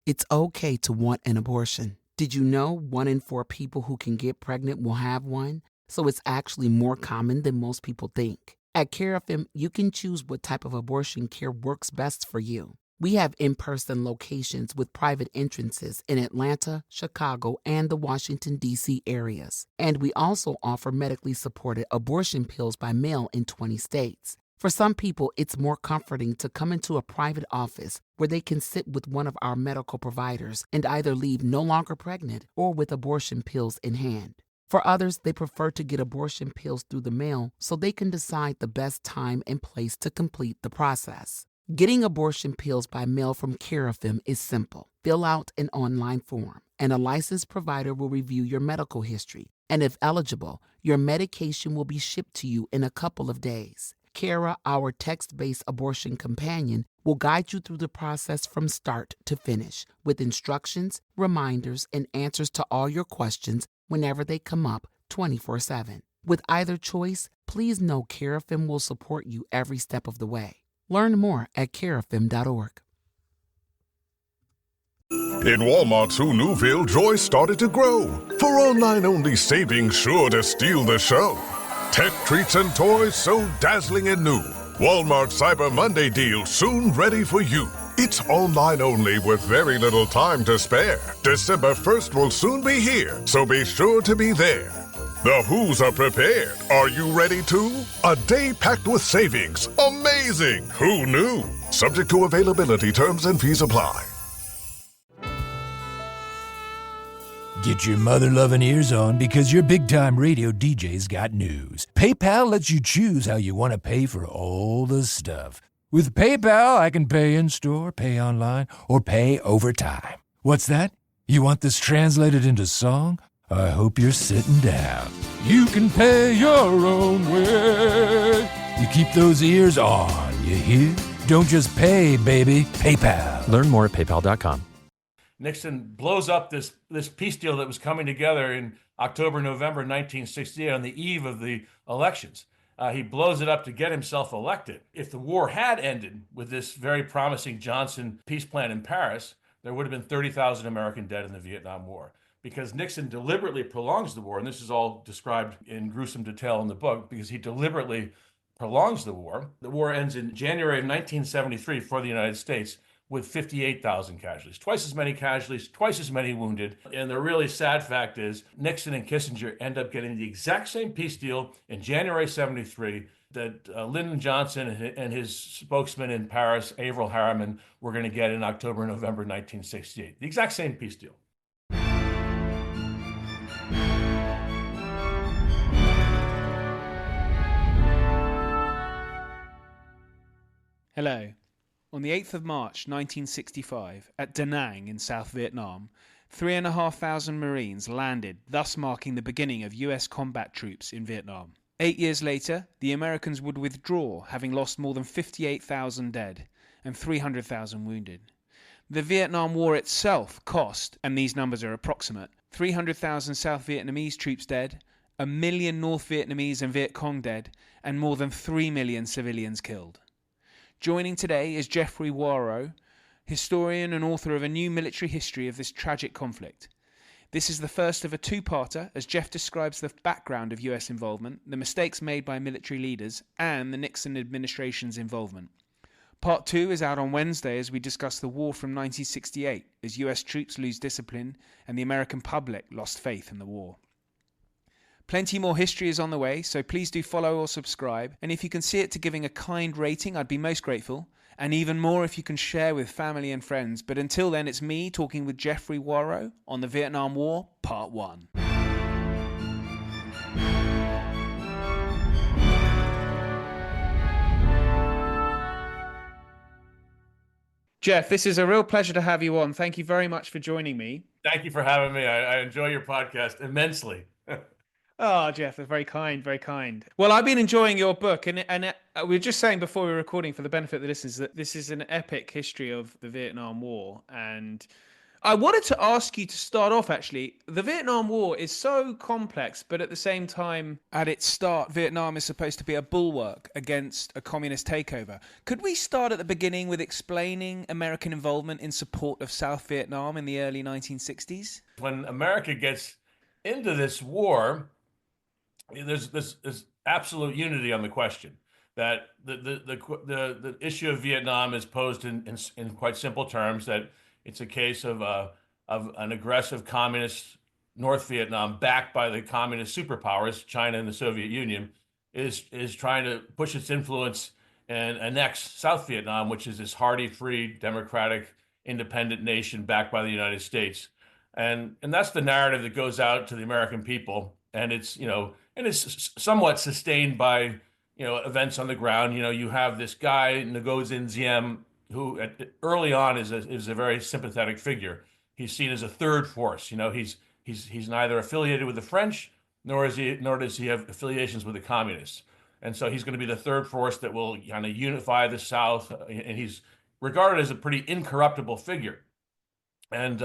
It's okay to want an abortion. Did you know 1 in 4 people who can get pregnant will have one? So it's actually more common than most people think. At CareFM, you can choose what type of abortion care works best for you. We have in-person locations with private entrances in Atlanta, Chicago, and the Washington, D.C. areas. And we also offer medically supported abortion pills by mail in 20 states. For some people, it's more comforting to come into a private office where they can sit with one of our medical providers and either leave no longer pregnant or with abortion pills in hand. For others, they prefer to get abortion pills through the mail so they can decide the best time and place to complete the process. Getting abortion pills by mail from CareFM is simple. Fill out an online form, and a licensed provider will review your medical history. And if eligible, your medication will be shipped to you in a couple of days. Kara, our text-based abortion companion, will guide you through the process from start to finish with instructions, reminders, and answers to all your questions whenever they come up 24/7. With either choice, please know CareFM will support you every step of the way. Learn more at carefm.org. In Walmart's Who Newville, joy started to grow. For online-only savings sure to steal the show. Tech treats and toys so dazzling and new. Walmart Cyber Monday deal soon ready for you. It's online only with very little time to spare. December 1st will soon be here, so be sure to be there. The Who's are prepared. Are you ready too? A day packed with savings. Amazing! Who knew? Subject to availability, terms and fees apply. Get your mother-loving ears on because your big-time radio DJ's got news. PayPal lets you choose how you want to pay for all the stuff. With PayPal, I can pay in-store, pay online, or pay over time. What's that? You want this translated into song? I hope you're sitting down. You can pay your own way. You keep those ears on, you hear? Don't just pay, baby. PayPal. Learn more at paypal.com. Nixon blows up this peace deal that was coming together in October, November 1968 on the eve of the elections. He blows it up to get himself elected. If the war had ended with this very promising Johnson peace plan in Paris, there would have been 30,000 American dead in the Vietnam War. Because Nixon deliberately prolongs the war, and this is all described in gruesome detail in the book, because he deliberately prolongs the war. The war ends in January of 1973 for the United States with 58,000 casualties, twice as many casualties, twice as many wounded. And the really sad fact is Nixon and Kissinger end up getting the exact same peace deal in January 73 that Lyndon Johnson and his spokesman in Paris, Averell Harriman, were going to get in October, November 1968. The exact same peace deal. Hello. On the 8th of March 1965, at Da Nang in South Vietnam, 3,500 Marines landed, thus marking the beginning of US combat troops in Vietnam. 8 years later, the Americans would withdraw, having lost more than 58,000 dead and 300,000 wounded. The Vietnam War itself cost, and these numbers are approximate, 300,000 South Vietnamese troops dead, 1 million North Vietnamese and Viet Cong dead, and more than 3 million civilians killed. Joining today is Geoffrey Wawro, historian and author of a new military history of this tragic conflict. This is the first of a two-parter as Jeff describes the background of US involvement, the mistakes made by military leaders, and the Nixon administration's involvement. Part 2 is out on Wednesday as we discuss the war from 1968, as US troops lose discipline and the American public lost faith in the war. Plenty more history is on the way, so please do follow or subscribe. And if you can see it to giving a kind rating, I'd be most grateful. And even more if you can share with family and friends. But until then, it's me talking with Geoffrey Wawro on the Vietnam War, Part 1. Jeff, this is a real pleasure to have you on. Thank you very much for joining me. Thank you for having me. I enjoy your podcast immensely. Oh, Jeff, that's very kind, very kind. Well, I've been enjoying your book, and we were just saying before we were recording, for the benefit of the listeners, that this is an epic history of the Vietnam War, and I wanted to ask you to start off, actually. The Vietnam War is so complex, but at the same time, at its start, Vietnam is supposed to be a bulwark against a communist takeover. Could we start at the beginning with explaining American involvement in support of South Vietnam in the early 1960s? When America gets into this war, there's absolute unity on the question that the issue of Vietnam is posed in quite simple terms, that it's a case of an aggressive communist North Vietnam backed by the communist superpowers, China and the Soviet Union, is trying to push its influence and annex South Vietnam, which is this hardy, free, democratic, independent nation backed by the United States. And that's the narrative that goes out to the American people. And it's, and it's somewhat sustained by, events on the ground. You have this guy, Ngozin Diem, who early on is a very sympathetic figure. He's seen as a third force. He's neither affiliated with the French, nor does he have affiliations with the communists. And so he's going to be the third force that will kind of unify the South. And he's regarded as a pretty incorruptible figure. And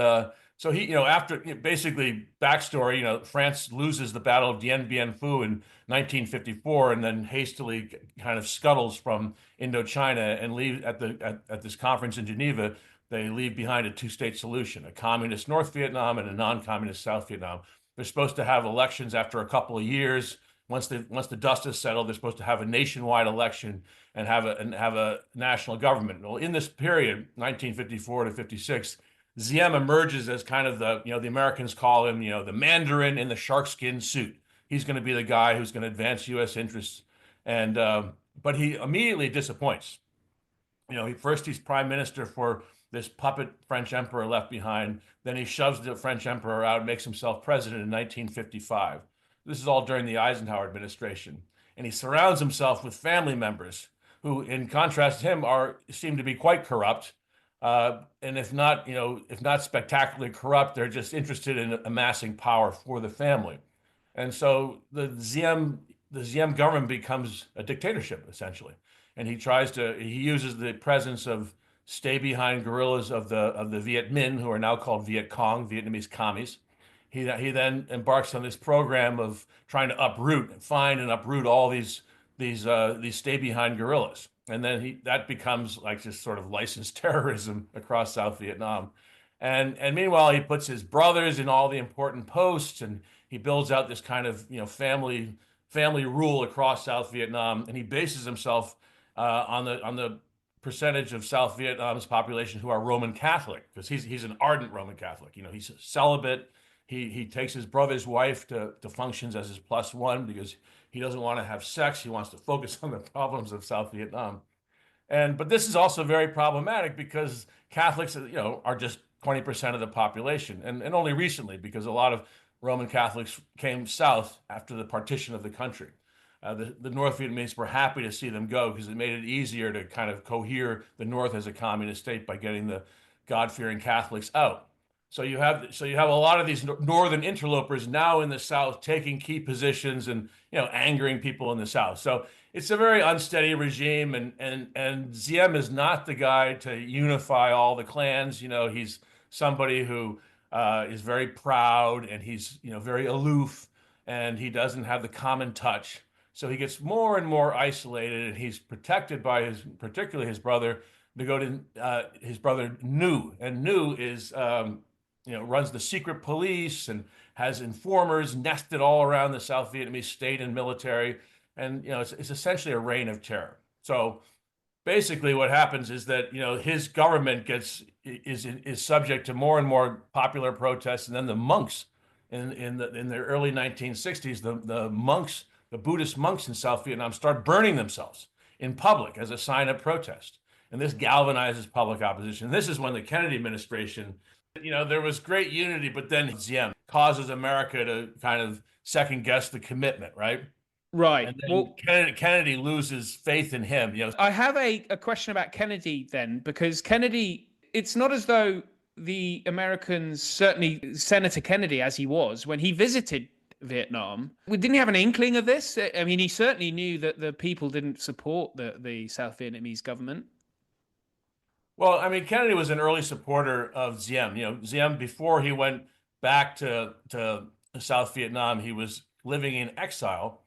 so he, after basically backstory, France loses the Battle of Dien Bien Phu in 1954, and then hastily kind of scuttles from Indochina and leave at this conference in Geneva. They leave behind a two-state solution: a communist North Vietnam and a non-communist South Vietnam. They're supposed to have elections after a couple of years. Once the dust is settled, they're supposed to have a nationwide election and have a national government. Well, in this period, 1954 to 56. Diem emerges as kind of the Americans call him, the Mandarin in the sharkskin suit. He's going to be the guy who's going to advance U.S. interests. And but he immediately disappoints. He's prime minister for this puppet French emperor left behind. Then he shoves the French emperor out, makes himself president in 1955. This is all during the Eisenhower administration. And he surrounds himself with family members who, in contrast to him, seem to be quite corrupt. And if not spectacularly corrupt, they're just interested in amassing power for the family. And so the Diem government becomes a dictatorship, essentially. And he uses the presence of stay-behind guerrillas of the Viet Minh, who are now called Viet Cong, Vietnamese commies. He then embarks on this program of trying to find and uproot all these stay-behind guerrillas. And then that becomes like just sort of licensed terrorism across South Vietnam. And meanwhile, he puts his brothers in all the important posts, and he builds out this kind of family rule across South Vietnam. And he bases himself on the percentage of South Vietnam's population who are Roman Catholic, because he's an ardent Roman Catholic. He's celibate. He takes his brother's wife to functions as his plus one because he doesn't want to have sex. He wants to focus on the problems of South Vietnam. But this is also very problematic because Catholics, are just 20% of the population. And only recently, because a lot of Roman Catholics came south after the partition of the country. The North Vietnamese were happy to see them go because it made it easier to kind of cohere the North as a communist state by getting the God-fearing Catholics out. So you have a lot of these northern interlopers now in the South taking key positions and angering people in the South. So it's a very unsteady regime, and Diem is not the guy to unify all the clans. He's somebody who is very proud, and he's very aloof, and he doesn't have the common touch. So he gets more and more isolated, and he's protected by particularly his brother, his brother Nu, and Nu is runs the secret police and has informers nested all around the South Vietnamese state and military. And, it's essentially a reign of terror. So basically what happens is that, his government is subject to more and more popular protests. And then the monks in the early 1960s, the monks, the Buddhist monks in South Vietnam start burning themselves in public as a sign of protest. And this galvanizes public opposition. This is when the Kennedy administration, there was great unity, but then Diem causes America to kind of second guess the commitment, right? Right. And then Kennedy loses faith in him. I have a question about Kennedy then, because Kennedy, it's not as though the Americans, certainly Senator Kennedy as he was, when he visited Vietnam, didn't he have an inkling of this? I mean, he certainly knew that the people didn't support the South Vietnamese government. Well, I mean, Kennedy was an early supporter of Diem. Diem, before he went back to South Vietnam, he was living in exile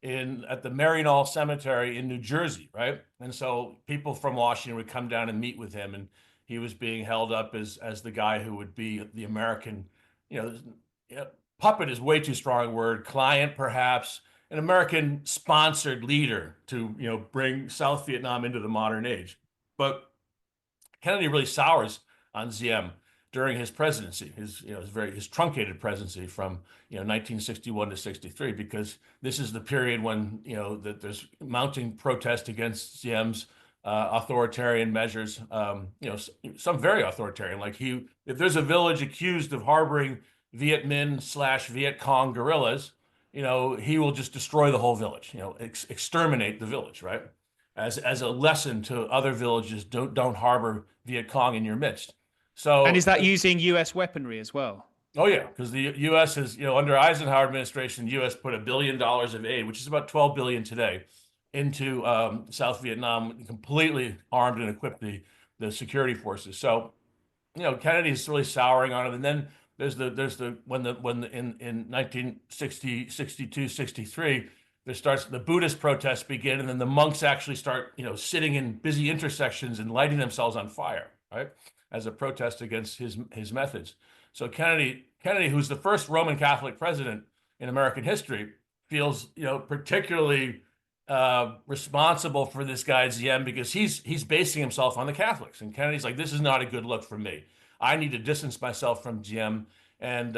in at the Maryknoll Cemetery in New Jersey, right? And so people from Washington would come down and meet with him, and he was being held up as the guy who would be the American, you know, puppet is way too strong a word, client perhaps, an American sponsored leader to bring South Vietnam into the modern age. But Kennedy really sours on Diem during his presidency, his truncated presidency from 1961 to 63, because this is the period when that there's mounting protest against Diem's authoritarian measures. Some very authoritarian, like if there's a village accused of harboring Viet Minh / Viet Cong guerrillas, he will just destroy the whole village, exterminate the village, right? As a lesson to other villages, don't harbor Viet Cong in your midst. So, and is that using U.S. weaponry as well? Oh yeah, because the U.S. has, under Eisenhower administration, the U.S. put $1 billion of aid, which is about 12 billion today, into South Vietnam, completely armed and equipped the security forces. So, Kennedy's really souring on it, and then there's the when in 1960, 62, 63. The Buddhist protests begin, and then the monks actually start, sitting in busy intersections and lighting themselves on fire, right, as a protest against his methods. So Kennedy, who's the first Roman Catholic president in American history, feels, particularly responsible for this guy Diem, because he's basing himself on the Catholics, and Kennedy's like, this is not a good look for me. I need to distance myself from Diem. And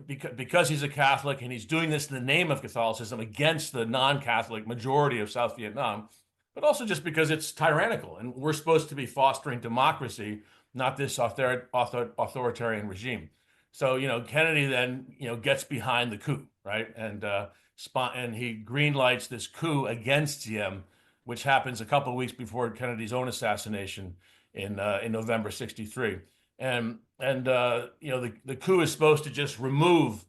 because he's a Catholic and he's doing this in the name of Catholicism against the non-Catholic majority of South Vietnam, but also just because it's tyrannical and we're supposed to be fostering democracy, not this authoritarian regime. So, Kennedy then, gets behind the coup, right? And he green lights this coup against Diem, which happens a couple of weeks before Kennedy's own assassination in November '63. And the coup is supposed to just remove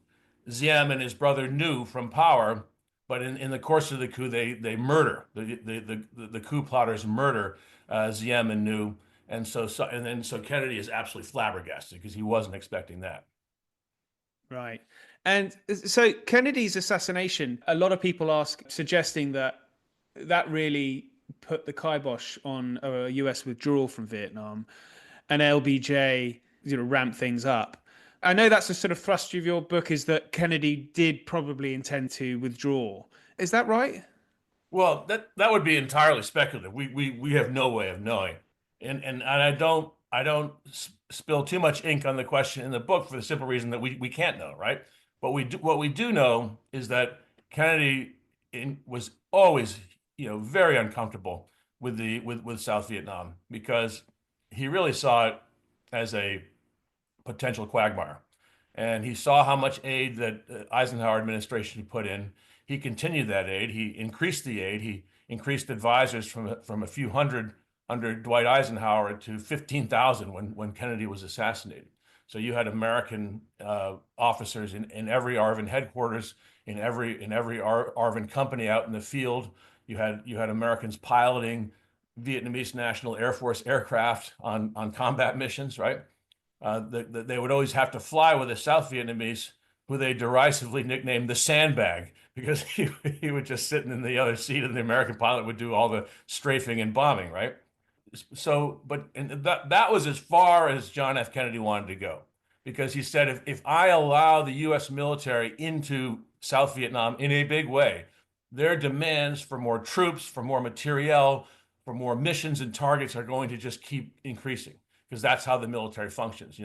Diem and his brother Nhu from power, but in the course of the coup, they murder the coup plotters murder Diem and Nhu, and so Kennedy is absolutely flabbergasted because he wasn't expecting that. Right, and so Kennedy's assassination, a lot of people suggesting that really put the kibosh on a U.S. withdrawal from Vietnam. And LBJ, ramp things up. I know that's the sort of thrust of your book, is that Kennedy did probably intend to withdraw. Is that right? Well, that would be entirely speculative. We have no way of knowing, and I don't spill too much ink on the question in the book for the simple reason that we can't know, right? But what we do know is that Kennedy was always very uncomfortable with South Vietnam, because he really saw it as a potential quagmire. And he saw how much aid that Eisenhower administration put in. He continued that aid. He increased the aid. He increased advisors from a few hundred under Dwight Eisenhower to 15,000 when Kennedy was assassinated. So you had American officers in every ARVN headquarters, in every ARVN company out in the field. You had Americans piloting Vietnamese National Air Force aircraft on combat missions, right? They would always have to fly with a South Vietnamese who they derisively nicknamed the sandbag, because he would just sit in the other seat and the American pilot would do all the strafing and bombing, right? So, that was as far as John F. Kennedy wanted to go, because he said, if I allow the U.S. military into South Vietnam in a big way, their demands for more troops, for more materiel, for more missions and targets are going to just keep increasing, because that's how the military functions.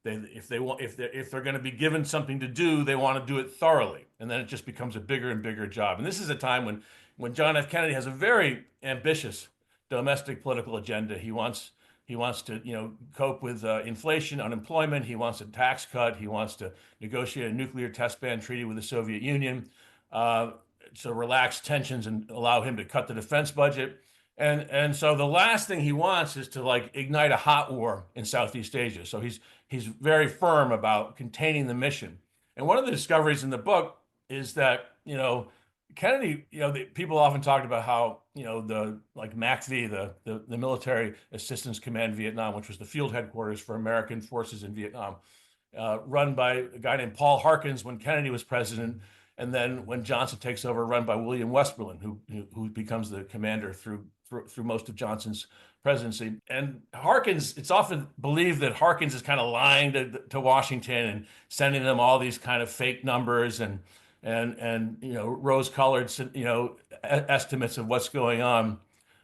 If they're going to be given something to do, they want to do it thoroughly, and then it just becomes a bigger and bigger job. And this is a time when John F. Kennedy has a very ambitious domestic political agenda. He wants to cope with inflation, unemployment. He wants a tax cut. He wants to negotiate a nuclear test ban treaty with the Soviet Union, to relax tensions and allow him to cut the defense budget. And so the last thing he wants is to ignite a hot war in Southeast Asia. So he's very firm about containing the mission. And one of the discoveries in the book is that Kennedy, people often talked about how the like MACV, the Military Assistance Command Vietnam, which was the field headquarters for American forces in Vietnam, run by a guy named Paul Harkins when Kennedy was president, and then when Johnson takes over, run by William Westmoreland, who becomes the commander through most of Johnson's presidency. And Harkins, it's often believed that Harkins is kind of lying to Washington and sending them all these kind of fake numbers and rose-colored estimates of what's going on.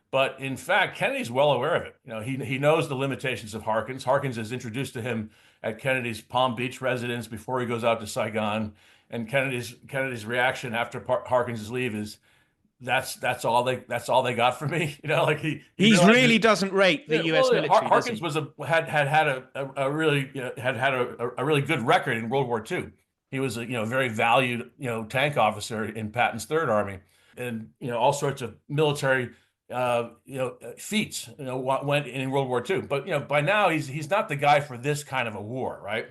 But in fact, Kennedy's well aware of it. He knows the limitations of Harkins. Harkins is introduced to him at Kennedy's Palm Beach residence before he goes out to Saigon. And Kennedy's reaction after Harkins' leave is, that's all they got for me. Like he really doesn't rate the U.S. military. Harkins had a really good record in World War II. He was a very valued tank officer in Patton's Third Army, and all sorts of military feats went in World War II. But by now he's not the guy for this kind of a war, right?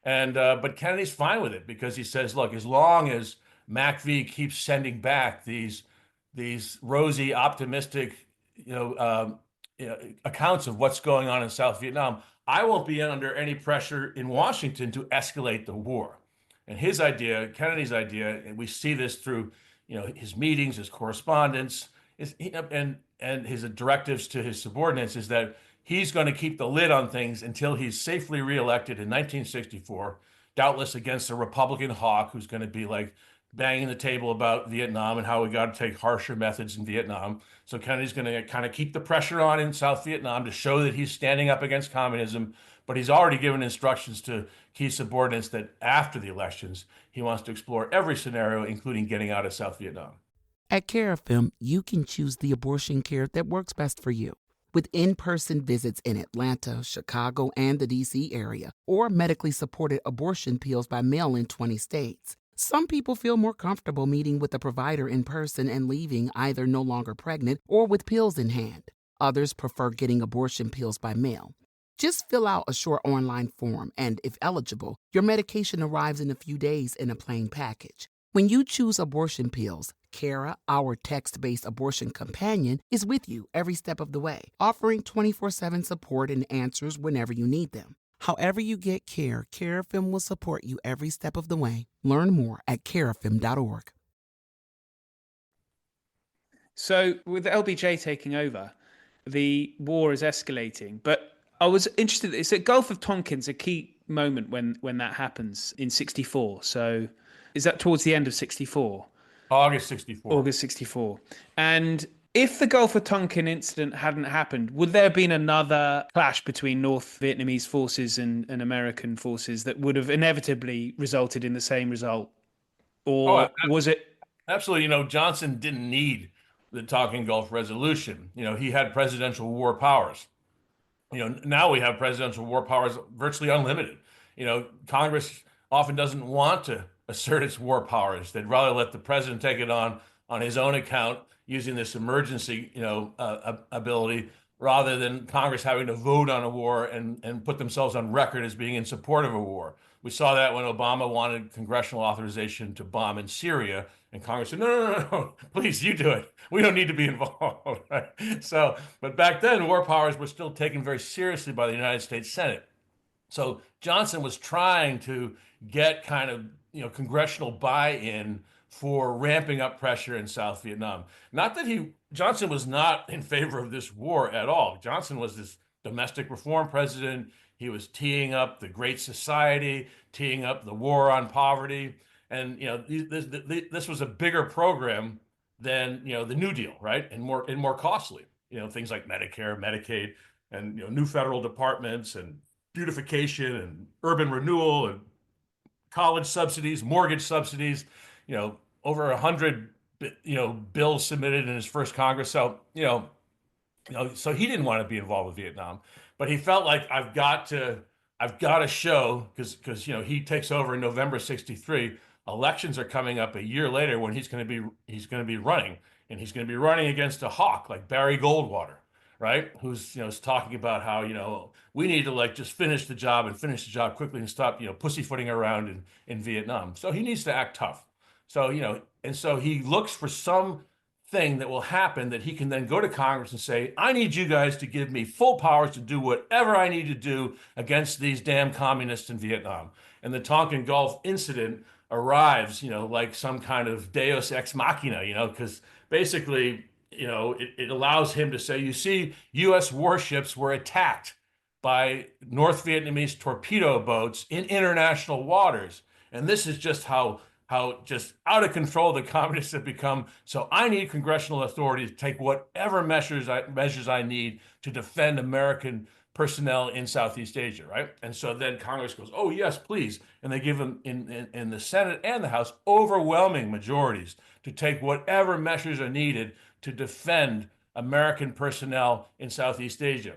And but Kennedy's fine with it because he says, look, as long as MACV keeps sending back these rosy, optimistic accounts of what's going on in South Vietnam, I won't be under any pressure in Washington to escalate the war. And his idea, Kennedy's idea, and we see this through his meetings, his correspondence, and his directives to his subordinates, is that he's going to keep the lid on things until he's safely reelected in 1964, doubtless against a Republican hawk who's going to be like banging the table about Vietnam and how we got to take harsher methods in Vietnam. So Kennedy's going to kind of keep the pressure on in South Vietnam to show that he's standing up against communism. But he's already given instructions to key subordinates that after the elections, he wants to explore every scenario, including getting out of South Vietnam. At CareFM, you can choose the abortion care that works best for you. With in-person visits in Atlanta, Chicago, and the D.C. area, or medically supported abortion pills by mail in 20 states. Some people feel more comfortable meeting with a provider in person and leaving either no longer pregnant or with pills in hand. Others prefer getting abortion pills by mail. Just fill out a short online form, and if eligible, your medication arrives in a few days in a plain package. When you choose abortion pills, Cara, our text-based abortion companion, is with you every step of the way, offering 24/7 support and answers whenever you need them. However you get care, CareFM will support you every step of the way. Learn more at carefm.org. So with LBJ taking over, the war is escalating, but I was interested. It's at Gulf of Tonkin's a key moment when that happens in 64. So is that towards the end of 64? August 64. August 64. And if the Gulf of Tonkin incident hadn't happened, would there have been another clash between North Vietnamese forces and American forces that would have inevitably resulted in the same result? Or was it? Absolutely. Johnson didn't need the Tonkin Gulf resolution. He had presidential war powers. Now we have presidential war powers virtually unlimited. Congress often doesn't want to assert its war powers. They'd rather let the president take it on his own account using this emergency, ability, rather than Congress having to vote on a war and put themselves on record as being in support of a war. We saw that when Obama wanted congressional authorization to bomb in Syria, and Congress said, no, please, you do it. We don't need to be involved. Right? So, but back then, war powers were still taken very seriously by the United States Senate. So Johnson was trying to get kind of, congressional buy-in for ramping up pressure in South Vietnam. Not that Johnson was not in favor of this war at all. Johnson was this domestic reform president. He was teeing up the Great Society, teeing up the war on poverty. And, this was a bigger program than, the New Deal, right? And more costly, things like Medicare, Medicaid, and, new federal departments and beautification and urban renewal and college subsidies, mortgage subsidies, over 100, bills submitted in his first Congress. So, so he didn't want to be involved with Vietnam, but he felt like I've got to show, because he takes over in November 63. Elections are coming up a year later when he's going to be running, and he's going to be running against a hawk like Barry Goldwater, right? Who's talking about how we need to just finish the job quickly and stop pussyfooting around in Vietnam. So he needs to act tough. So and so he looks for something thing that will happen that he can then go to Congress and say, I need you guys to give me full powers to do whatever I need to do against these damn communists in Vietnam. And the Tonkin Gulf incident arrives, like some kind of deus ex machina, because basically, it allows him to say, you see, U.S. warships were attacked by North Vietnamese torpedo boats in international waters. And this is just how just out of control the communists have become. So I need congressional authority to take whatever measures I need to defend American personnel in Southeast Asia, right? And so then Congress goes, oh, yes, please. And they give them in the Senate and the House overwhelming majorities to take whatever measures are needed to defend American personnel in Southeast Asia.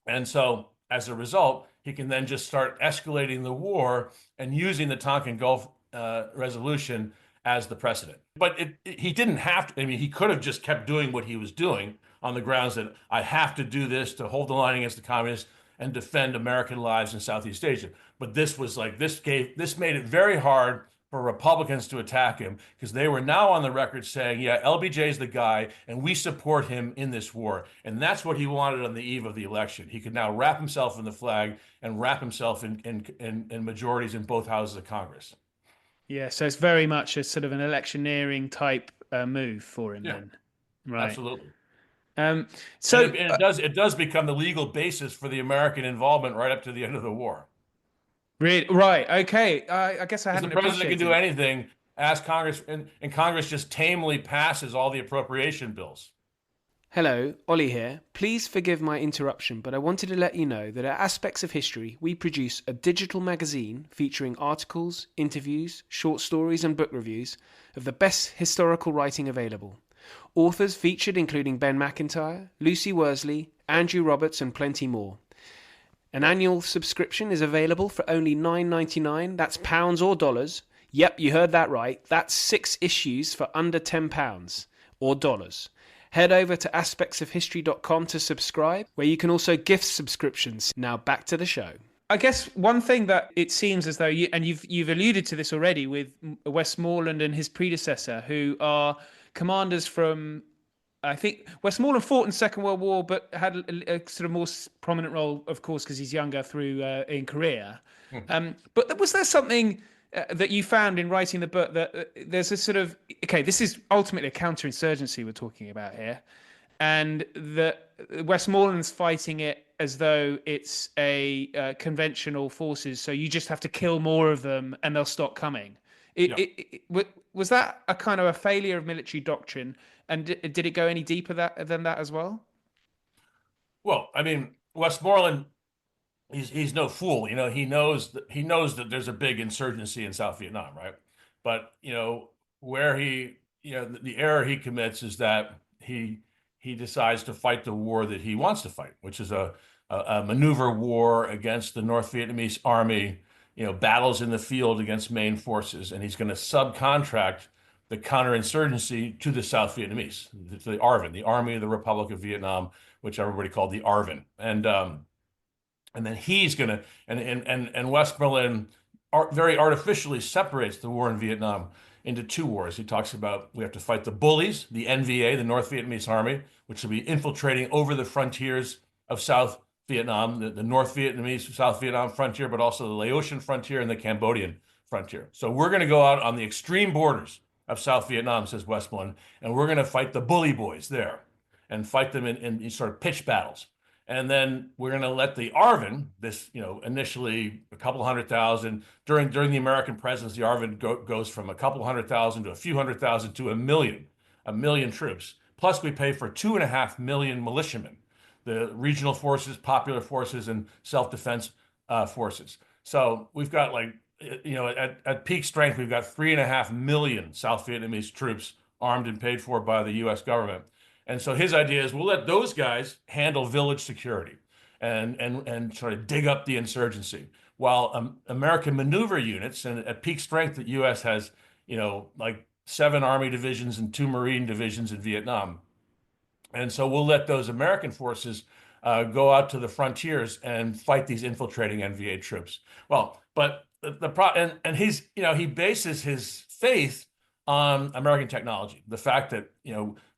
And so as a result, he can then just start escalating the war and using the Tonkin Gulf resolution as the precedent. But he didn't have to. I mean, he could have just kept doing what he was doing on the grounds that I have to do this to hold the line against the communists and defend American lives in Southeast Asia. But this made it very hard for Republicans to attack him because they were now on the record saying, yeah, LBJ is the guy and we support him in this war. And that's what he wanted on the eve of the election. He could now wrap himself in the flag and wrap himself in majorities in both houses of Congress. Yeah, so it's very much a sort of an electioneering type move for him then. Right. Absolutely. So it does become the legal basis for the American involvement right up to the end of the war. Really? Right. Okay. I guess I hadn't. The president can do anything. Ask Congress, and Congress just tamely passes all the appropriation bills. Hello, Ollie here. Please forgive my interruption, but I wanted to let you know that at Aspects of History, we produce a digital magazine featuring articles, interviews, short stories and book reviews of the best historical writing available. Authors featured including Ben McIntyre, Lucy Worsley, Andrew Roberts and plenty more. An annual subscription is available for only $9.99, that's pounds or dollars. Yep, you heard that right. That's 6 issues for under £10 or dollars. Head over to aspectsofhistory.com to subscribe, where you can also gift subscriptions. Now back to the show. I guess one thing that it seems as though you've alluded to this already with Westmoreland and his predecessor, who are commanders from, I think Westmoreland fought in the Second World War, but had a sort of more prominent role, of course, because he's younger through in Korea. But was there something that you found in writing the book that there's a sort of, okay, this is ultimately a counterinsurgency we're talking about here, and that Westmoreland's fighting it as though it's a conventional forces, so you just have to kill more of them and they'll stop coming. Was that a kind of a failure of military doctrine, and did it go any deeper than that as well? Well, I mean, Westmoreland, he's no fool. He knows that there's a big insurgency in South Vietnam, right? But where the error he commits is that he decides to fight the war that he wants to fight, which is a maneuver war against the North Vietnamese army, battles in the field against main forces, and he's going to subcontract the counterinsurgency to the South Vietnamese, to the ARVN, the Army of the Republic of Vietnam, which everybody called the ARVN, and then he's going to and Westmoreland very artificially separates the war in Vietnam into 2 wars. He talks about we have to fight the bullies, the NVA, the North Vietnamese Army, which will be infiltrating over the frontiers of South Vietnam, the North Vietnamese, South Vietnam frontier, but also the Laotian frontier and the Cambodian frontier. So we're going to go out on the extreme borders of South Vietnam, says Westmoreland, and we're going to fight the bully boys there and fight them in sort of pitched battles. And then we're going to let the ARVN, this, initially a couple 100,000, during the American presence, the ARVN goes from a couple 100,000 to a few 100,000 to a million troops. Plus we pay for 2.5 million militiamen, the regional forces, popular forces, and self-defense forces. So we've got at peak strength, we've got 3.5 million South Vietnamese troops armed and paid for by the U.S. government. And so his idea is we'll let those guys handle village security and sort of dig up the insurgency, while American maneuver units, and at peak strength, the U.S. has 7 Army divisions and 2 Marine divisions in Vietnam. And so we'll let those American forces go out to the frontiers and fight these infiltrating NVA troops. Well, but he bases his faith on American technology. The fact that,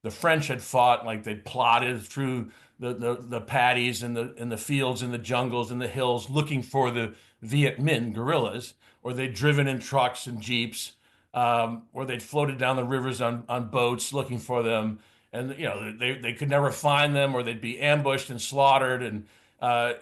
the French had fought, like they'd plotted through the paddies and the fields and the jungles and the hills looking for the Viet Minh guerrillas, or they'd driven in trucks and jeeps, or they'd floated down the rivers on boats looking for them. And, they could never find them, or they'd be ambushed and slaughtered. And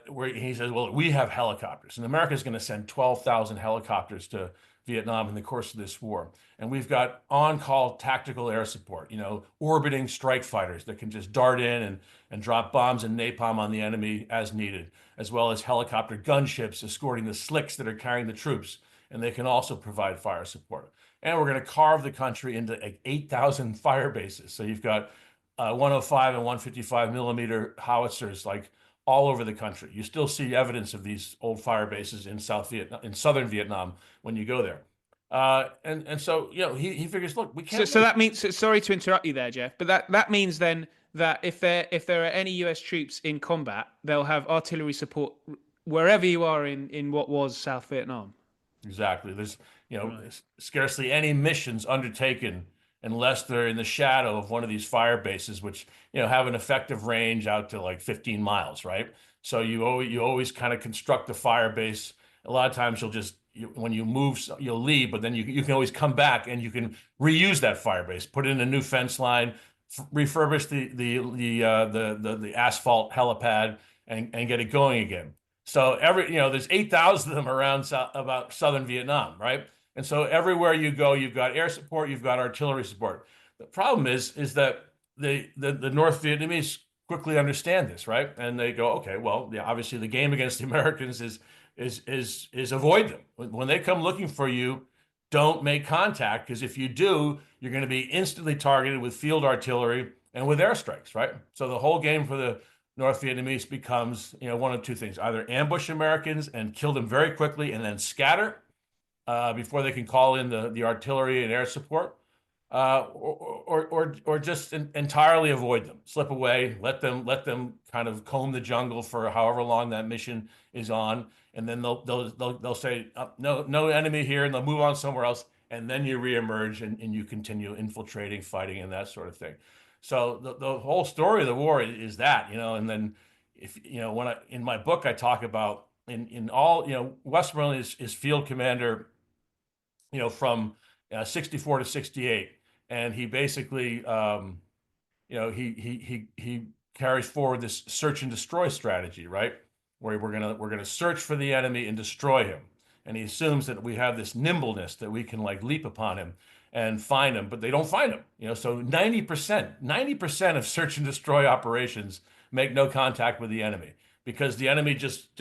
where he says, well, we have helicopters, and America's going to send 12,000 helicopters to Vietnam in the course of this war. And we've got on-call tactical air support, orbiting strike fighters that can just dart in and drop bombs and napalm on the enemy as needed, as well as helicopter gunships escorting the slicks that are carrying the troops. And they can also provide fire support. And we're going to carve the country into 8,000 fire bases. So you've got 105 and 155 millimeter howitzers, like all over the country. You still see evidence of these old fire bases in southern Vietnam when you go there. And so, he figures, look, we can't. So that means, sorry to interrupt you there, Jeff, but that means then that if there are any US troops in combat, they'll have artillery support wherever you are in what was South Vietnam. Exactly. There's, scarcely any missions undertaken unless they're in the shadow of one of these fire bases, which, have an effective range out to like 15 miles, right? So you always kind of construct the fire base. A lot of times when you move, you'll leave, but then you can always come back and you can reuse that fire base, put in a new fence line, refurbish the asphalt helipad, and get it going again. So there's 8,000 of them around about southern Vietnam, right? And so everywhere you go, you've got air support, you've got artillery support. The problem is that the North Vietnamese quickly understand this, right? And they go, okay, well, yeah, obviously the game against the Americans is avoid them. When they come looking for you, don't make contact, because if you do, you're going to be instantly targeted with field artillery and with airstrikes, right? So the whole game for the North Vietnamese becomes, one of two things: either ambush Americans and kill them very quickly and then scatter before they can call in the artillery and air support, or just entirely avoid them, slip away, let them kind of comb the jungle for however long that mission is on, and then they'll say no enemy here, and they'll move on somewhere else, and then you reemerge and you continue infiltrating, fighting, and that sort of thing. So the whole story of the war is that, and then in my book I talk about in all, Westmoreland is field commander, from 64 to 68, and he basically he carries forward this search and destroy strategy, right, where we're gonna search for the enemy and destroy him, and he assumes that we have this nimbleness that we can like leap upon him and find him, but they don't find him. So 90% of search and destroy operations make no contact with the enemy, because the enemy just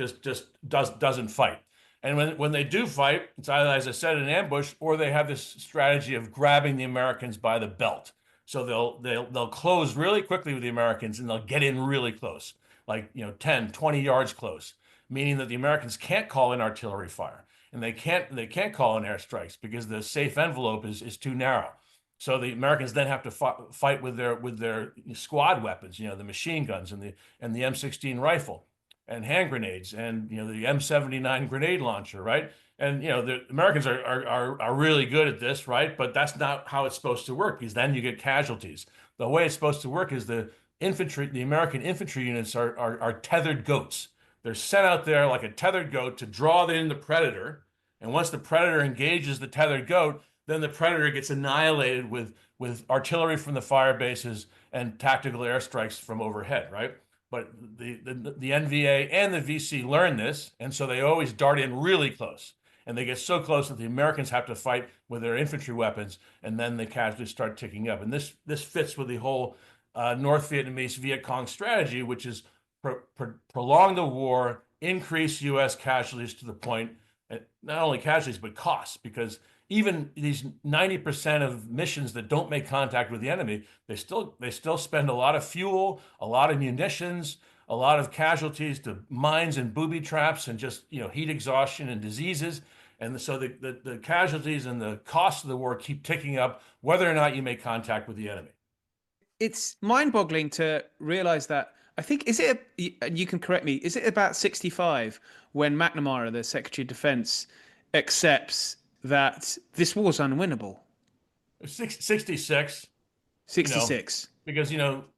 doesn't fight. And when they do fight, it's either, as I said, an ambush, or they have this strategy of grabbing the Americans by the belt. So they'll close really quickly with the Americans, and they'll get in really close, like 10, 20 yards close, meaning that the Americans can't call in artillery fire, and they can't call in airstrikes because the safe envelope is too narrow. So the Americans then have to fight with their squad weapons, the machine guns and the M16 rifle, and hand grenades, and the M79 grenade launcher, right? And the Americans are really good at this, right? But that's not how it's supposed to work, because then you get casualties. The way it's supposed to work is the American infantry units are tethered goats. They're sent out there like a tethered goat to draw in the predator, and once the predator engages the tethered goat, then the predator gets annihilated with artillery from the fire bases and tactical airstrikes from overhead, right? But the NVA and the VC learn this, and so they always dart in really close. And they get so close that the Americans have to fight with their infantry weapons, and then the casualties start ticking up. And this fits with the whole North Vietnamese Viet Cong strategy, which is prolong the war, increase U.S. casualties to the point, not only casualties, but costs, because even these 90% of missions that don't make contact with the enemy, they still spend a lot of fuel, a lot of munitions, a lot of casualties to mines and booby traps, and just heat exhaustion and diseases. And so the casualties and the cost of the war keep ticking up, whether or not you make contact with the enemy. It's mind-boggling to realize that. I think, and you can correct me, is it about 65 when McNamara, the Secretary of Defense, accepts that this war's unwinnable? 66, you know, 66. because,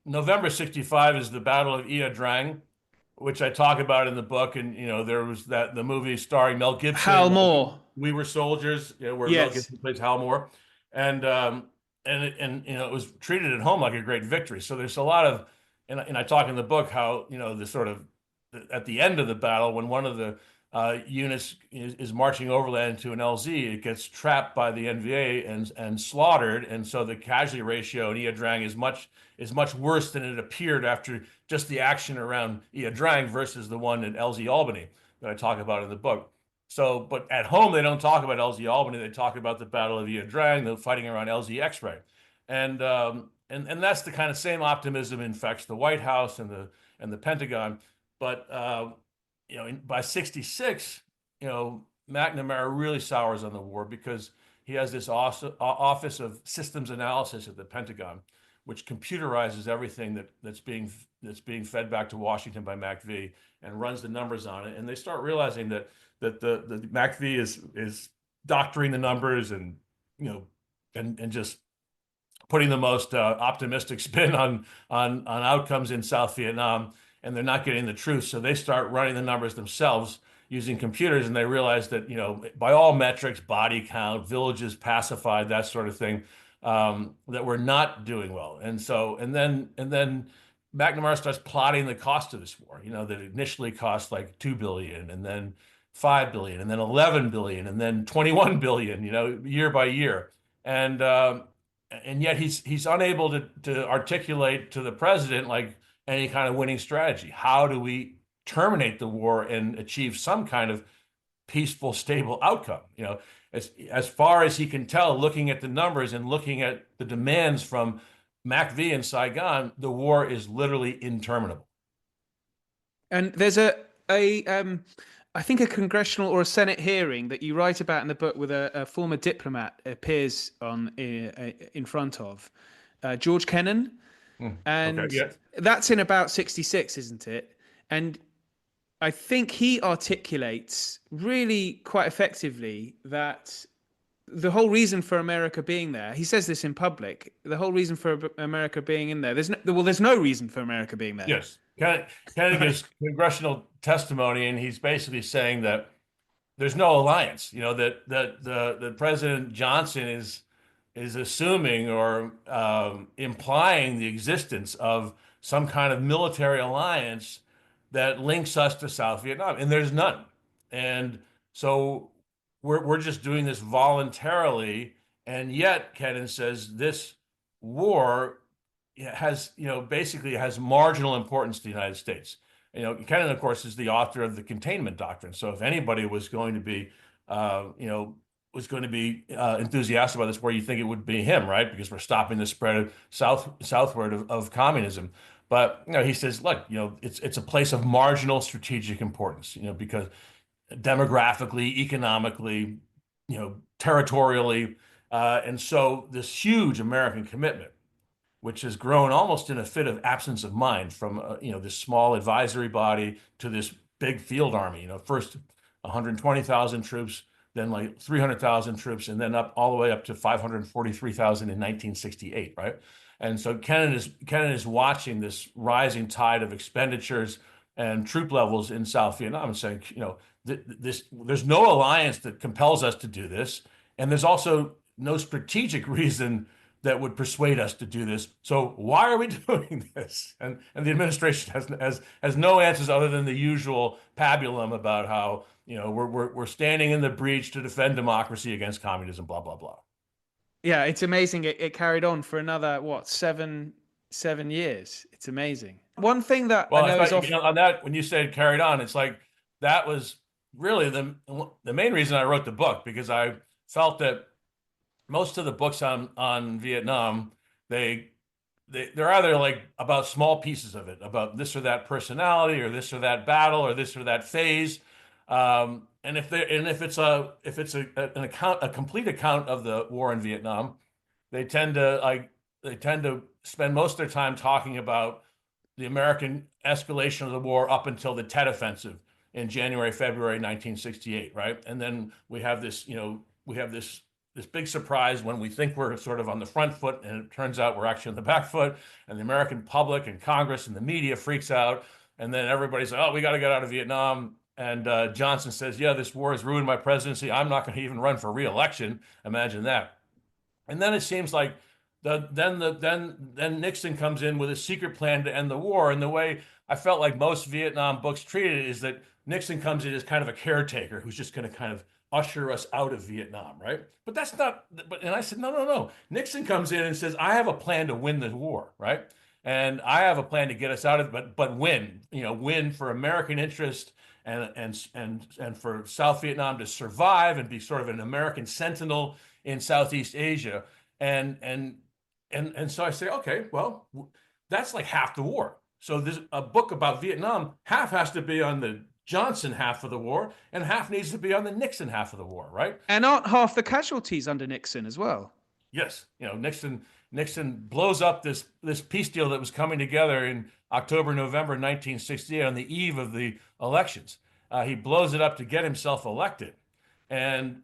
November 65 is the Battle of Ia Drang, which I talk about in the book. And, there was the movie starring Mel Hal Gibson, Moore. We Were Soldiers, where Mel Yes. Gibson plays Hal Moore. And it was treated at home like a great victory. So there's a lot of, and I talk in the book how, the sort of, at the end of the battle, when one of the units is marching overland to an LZ, it gets trapped by the NVA and slaughtered. And so the casualty ratio in Ia Drang is much worse than it appeared after just the action around Ia Drang versus the one at LZ Albany that I talk about in the book. So, but at home, they don't talk about LZ Albany. They talk about the Battle of Ia Drang, the fighting around LZ X-Ray. And that's the kind of same optimism infects the White House and the Pentagon. But, by 66, McNamara really sours on the war because he has this Office of Systems Analysis at the Pentagon, which computerizes everything that's being fed back to Washington by MACV and runs the numbers on it. And they start realizing that the MACV is doctoring the numbers and just putting the most optimistic spin on outcomes in South Vietnam, and they're not getting the truth. So they start running the numbers themselves using computers, and they realize that by all metrics, body count, villages pacified, that sort of thing, that we're not doing well. And then McNamara starts plotting the cost of this war. That initially cost like $2 billion, and then $5 billion, and then $11 billion, and then $21 billion, year by year. And yet he's unable to articulate to the president like any kind of winning strategy. How do we terminate the war and achieve some kind of peaceful, stable outcome? As far as he can tell, looking at the numbers and looking at the demands from MACV in Saigon, the war is literally interminable. And there's I think a congressional or a Senate hearing that you write about in the book with a former diplomat appears on in front of George Kennan, and Okay, yes. that's in about 66, isn't it? And I think he articulates really quite effectively that the whole reason for America being there, he says this in public, the whole reason for America being in there, there's no reason for America being there. Yes. Kennedy gives congressional testimony, and he's basically saying that there's no alliance. That the President Johnson is assuming or implying the existence of some kind of military alliance that links us to South Vietnam, and there's none. And so we're just doing this voluntarily, and yet Kennan says this war basically has marginal importance to the United States. Kennan, of course, is the author of the containment doctrine. So if anybody was going to be, enthusiastic about this war, you think it would be him, right? Because we're stopping the spread southward of communism. But he says, look, it's a place of marginal strategic importance, because demographically, economically, territorially, and so this huge American commitment, which has grown almost in a fit of absence of mind from this small advisory body to this big field army. First 120,000 troops, then like 300,000 troops, and then all the way up to 543,000 in 1968, right? And so Kennan is watching this rising tide of expenditures and troop levels in South Vietnam and saying, there's no alliance that compels us to do this, and there's also no strategic reason that would persuade us to do this. So why are we doing this? And the administration has no answers other than the usual pabulum about how we're standing in the breach to defend democracy against communism, blah blah blah. Yeah, it's amazing. It carried on for another seven years. It's amazing. One thing that I know is on that, when you said carried on, it's like that was really the main reason I wrote the book, because I felt that most of the books on Vietnam, they're either like about small pieces of it, about this or that personality, or this or that battle, or this or that phase. And if it's a complete account of the war in Vietnam, they tend to spend most of their time talking about the American escalation of the war up until the Tet Offensive in January, February 1968, right? And then we have this this big surprise when we think we're sort of on the front foot, and it turns out we're actually on the back foot, and the American public and Congress and the media freaks out, and then everybody's like, oh, we got to get out of Vietnam. And Johnson says, yeah, this war has ruined my presidency. I'm not going to even run for re-election. Imagine that. And then it seems like then Nixon comes in with a secret plan to end the war. And the way I felt like most Vietnam books treated it is that Nixon comes in as kind of a caretaker who's just going to kind of usher us out of Vietnam, right? But that's not. And I said, no. Nixon comes in and says, I have a plan to win the war, right? And I have a plan to get us out of it, but win. Win for American interest and for South Vietnam to survive and be sort of an American sentinel in Southeast Asia. And so I say, okay, well, that's like half the war. So there's a book about Vietnam, half has to be on the Johnson half of the war, and half needs to be on the Nixon half of the war, right? And aren't half the casualties under Nixon as well? Yes, Nixon blows up this peace deal that was coming together in October, November 1968 on the eve of the elections. He blows it up to get himself elected. And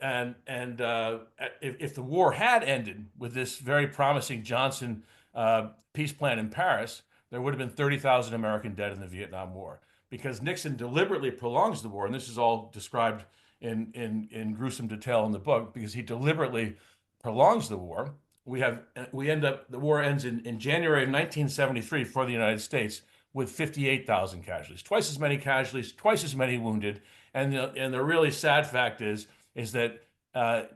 if the war had ended with this very promising Johnson peace plan in Paris, there would have been 30,000 American dead in the Vietnam War, because Nixon deliberately prolongs the war, and this is all described in gruesome detail in the book, because he deliberately prolongs the war. The war ends in January of 1973 for the United States with 58,000 casualties, twice as many casualties, twice as many wounded. And the really sad fact is that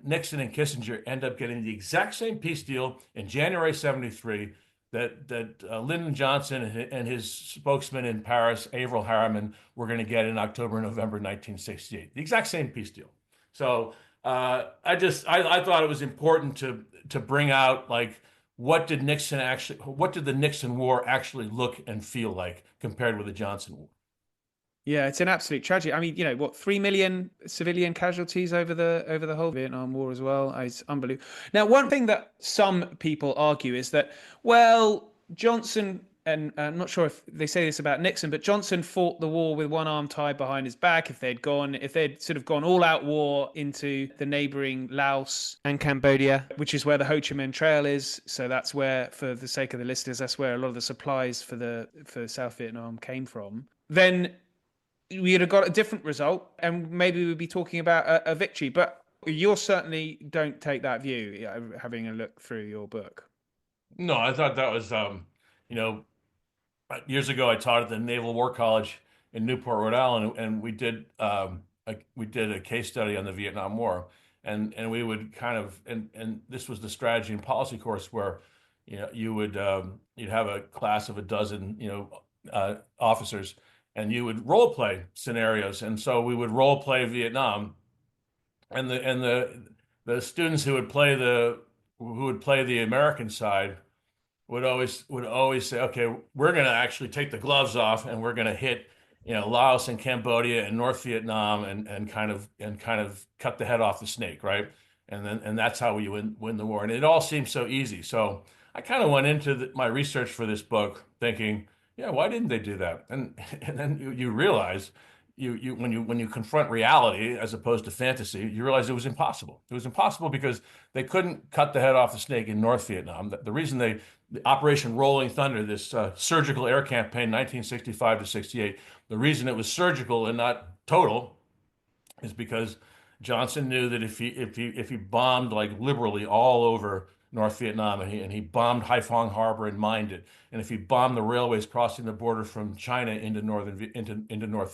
Nixon and Kissinger end up getting the exact same peace deal in January 73 that Lyndon Johnson and his spokesman in Paris, Averell Harriman, were going to get in October, November 1968. The exact same peace deal. So I thought it was important to bring out, like, what did the Nixon War actually look and feel like compared with the Johnson War? Yeah, it's an absolute tragedy. I mean, 3 million civilian casualties over the whole Vietnam War as well. It's unbelievable. Now, one thing that some people argue is that, well, Johnson, and I'm not sure if they say this about Nixon, but Johnson fought the war with one arm tied behind his back. If they'd sort of gone all out war into the neighboring Laos and Cambodia, which is where the Ho Chi Minh Trail is. So that's where, for the sake of the listeners, that's where a lot of the supplies for South Vietnam came from. Then we'd have got a different result, and maybe we'd be talking about a victory. But you certainly don't take that view, having a look through your book. No, I thought that was, years ago I taught at the Naval War College in Newport, Rhode Island, and we did a case study on the Vietnam War, and we would kind of, and this was the strategy and policy course where, you'd have a class of a dozen, officers, and you would role play scenarios. And so we would role play Vietnam, and the students who would play the American side would always say, okay, we're going to actually take the gloves off, and we're going to hit, Laos and Cambodia and North Vietnam, and kind of cut the head off the snake, right? And that's how we win the war. And it all seems so easy. So I kind of went into my research for this book thinking, yeah, why didn't they do that? And then you realize, when you confront reality as opposed to fantasy, you realize it was impossible. It was impossible because they couldn't cut the head off the snake in North Vietnam. The reason the Operation Rolling Thunder, this surgical air campaign, 1965 to 68, the reason it was surgical and not total is because Johnson knew that if he bombed like liberally all over North Vietnam, and he bombed Haiphong Harbor and mined it, and if he bombed the railways crossing the border from China into North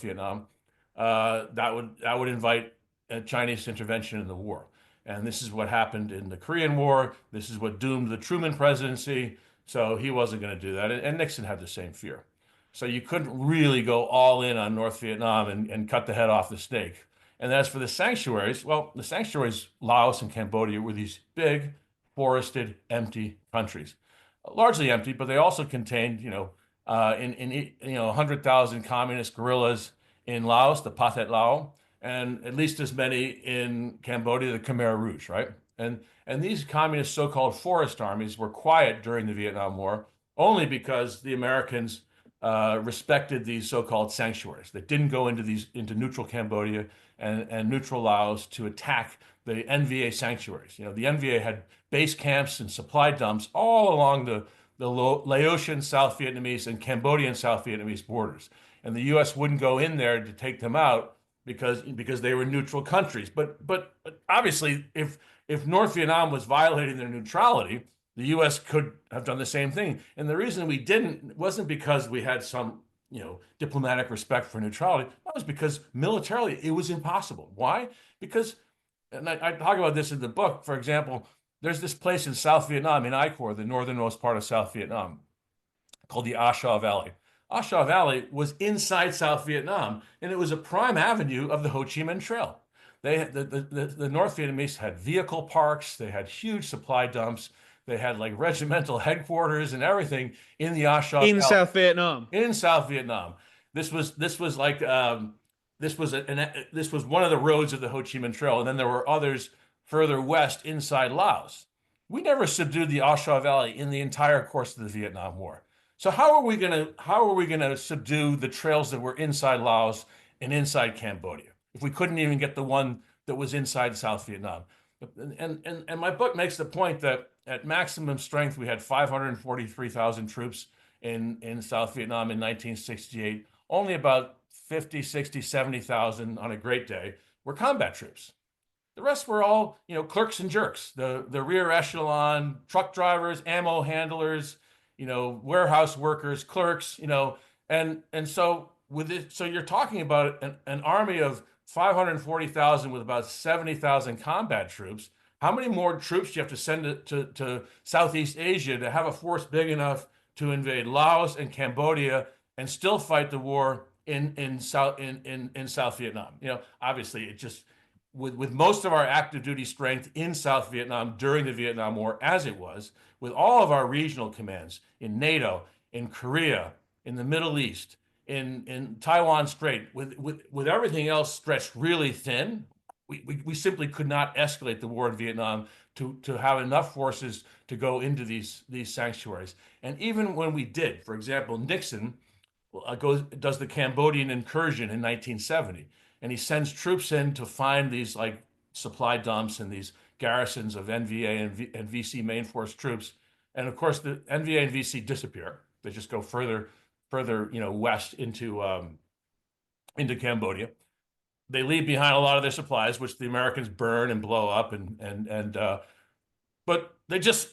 Vietnam, that would invite a Chinese intervention in the war. And this is what happened in the Korean War. This is what doomed the Truman presidency. So he wasn't going to do that, and Nixon had the same fear. So you couldn't really go all in on North Vietnam and cut the head off the snake. And as for the sanctuaries, well, the sanctuaries, Laos and Cambodia, were these big, forested, empty countries, largely empty, but they also contained, 100,000 communist guerrillas in Laos, the Pathet Lao, and at least as many in Cambodia, the Khmer Rouge, right? And these communist so-called forest armies were quiet during the Vietnam War only because the Americans respected these so-called sanctuaries. They didn't go into neutral Cambodia and neutral Laos to attack the NVA sanctuaries. The NVA had base camps and supply dumps all along the Laotian South Vietnamese and Cambodian South Vietnamese borders. And the U.S. wouldn't go in there to take them out because they were neutral countries. But obviously, if North Vietnam was violating their neutrality, the U.S. could have done the same thing. And the reason we didn't wasn't because we had some diplomatic respect for neutrality. That was because militarily it was impossible. Why? Because, and I talk about this in the book, for example, there's this place in South Vietnam, in I Corps, the northernmost part of South Vietnam, called the A Shau Valley. A Shau Valley was inside South Vietnam, and it was a prime avenue of the Ho Chi Minh Trail. The North Vietnamese had vehicle parks, they had huge supply dumps, they had like regimental headquarters and everything in the A Shau Valley. In South Vietnam. In South Vietnam. This was one of the roads of the Ho Chi Minh Trail, and then there were others further west inside Laos. We never subdued the A Shau Valley in the entire course of the Vietnam War. So how are we gonna subdue the trails that were inside Laos and inside Cambodia if we couldn't even get the one that was inside South Vietnam? And my book makes the point that at maximum strength we had 543,000 troops in South Vietnam in 1968. Only about 50, 60, 70,000 on a great day were combat troops. The rest were all, clerks and jerks, the rear echelon, truck drivers, ammo handlers, warehouse workers, clerks, and so with it, so you're talking about an army of 540,000 with about 70,000 combat troops. How many more troops do you have to send to Southeast Asia to have a force big enough to invade Laos and Cambodia and still fight the war in South Vietnam? Obviously it just, with most of our active duty strength in South Vietnam during the Vietnam War, as it was, with all of our regional commands in NATO, in Korea, in the Middle East, in Taiwan Strait, with everything else stretched really thin, we simply could not escalate the war in Vietnam to have enough forces to go into these sanctuaries. And even when we did, for example, Nixon does the Cambodian incursion in 1970. And he sends troops in to find these like supply dumps and these garrisons of NVA and VC main force troops. And of course, the NVA and VC disappear. They just go further, west into Cambodia. They leave behind a lot of their supplies, which the Americans burn and blow up, but they just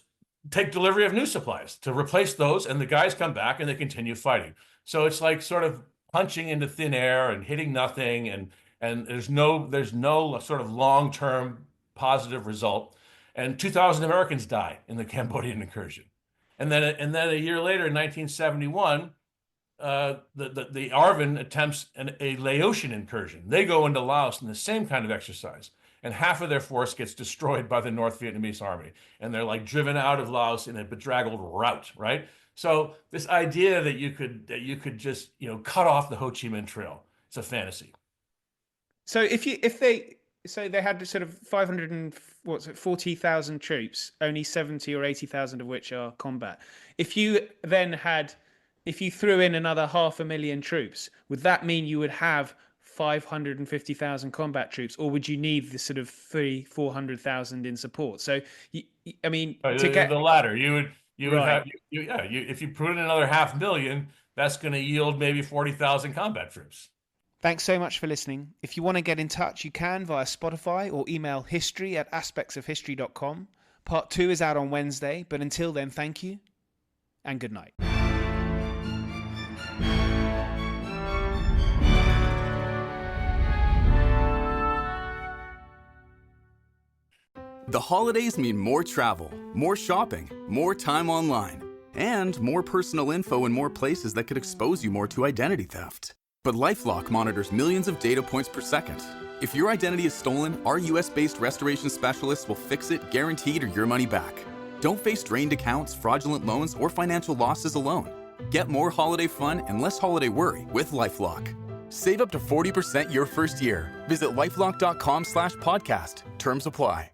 take delivery of new supplies to replace those, and the guys come back and they continue fighting. So it's like sort of punching into thin air and hitting nothing, and there's no sort of long-term positive result. And 2,000 Americans die in the Cambodian incursion. And then a year later, in 1971, the ARVN attempts a Laotian incursion. They go into Laos in the same kind of exercise, and half of their force gets destroyed by the North Vietnamese army, and they're like driven out of Laos in a bedraggled rout, right? So this idea that you could just cut off the Ho Chi Minh Trail, it's a fantasy. So they had sort of 40,000 troops, only 70 or 80,000 of which are combat. If you threw in another 500,000 troops, would that mean you would have 550,000 combat troops, or would you need the sort of 300,000-400,000 in support? So, the latter, you would right. if you put in another 500,000, that's going to yield maybe 40,000 combat troops. Thanks so much for listening. If you want to get in touch, you can via Spotify or email history@aspectsofhistory.com. Part 2 is out on Wednesday, but until then, thank you and good night. The holidays mean more travel, more shopping, more time online, and more personal info in more places that could expose you more to identity theft. But LifeLock monitors millions of data points per second. If your identity is stolen, our US-based restoration specialists will fix it, guaranteed, or your money back. Don't face drained accounts, fraudulent loans, or financial losses alone. Get more holiday fun and less holiday worry with LifeLock. Save up to 40% your first year. Visit LifeLock.com/podcast. Terms apply.